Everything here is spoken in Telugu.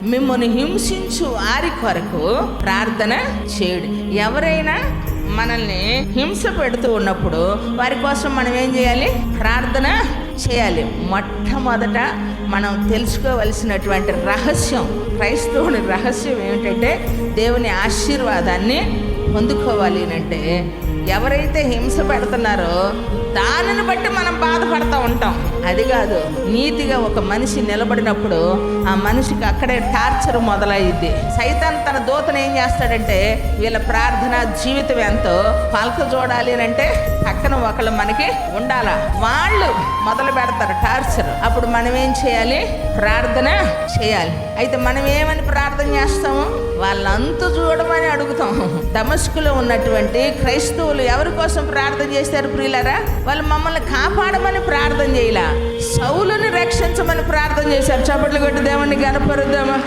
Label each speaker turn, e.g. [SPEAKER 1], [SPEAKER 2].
[SPEAKER 1] మిమ్మల్ని హింసించు వారి కొరకు ప్రార్థన చేయుడి. ఎవరైనా మనల్ని హింస పెడుతూ ఉన్నప్పుడు వారి కోసం మనం ఏం చేయాలి? ప్రార్థన చేయాలి. మొట్టమొదట మనం తెలుసుకోవలసినటువంటి రహస్యం, క్రైస్తవుని రహస్యం ఏమిటంటే దేవుని ఆశీర్వాదాన్ని పొందుకోవాలి అంటే ఎవరైతే హింస పెడుతున్నారో దానిని బట్టి మనం బాధపడతా ఉంటాం. అది కాదు, నీతిగా ఒక మనిషి నిలబడినప్పుడు ఆ మనిషికి అక్కడే టార్చర్ మొదలయ్యిద్ది. సైతాన్ తన దూతను ఏం చేస్తాడంటే వీళ్ళ ప్రార్థన జీవితం ఎంతో పలక చూడాలి అంటే పక్కన ఒకళ్ళు మనకి ఉండాలా, వాళ్ళు మొదలు పెడతారు టార్చర్. అప్పుడు మనం ఏం చేయాలి? ప్రార్థన చేయాలి. అయితే మనం ఏమని ప్రార్థన చేస్తాము? వాళ్ళంతా చూడమని అడుగుతాం. దమస్కులో ఉన్నటువంటి క్రైస్తవులు ఎవరి కోసం ప్రార్థన చేశారు ప్రియులారా? వాళ్ళు మమ్మల్ని కాపాడమని ప్రార్థన చేయలా, సౌలుని రక్షించమని ప్రార్థన చేశారు. చప్పట్లు కొట్టి దేవుణ్ణి గనపరుద్దామా?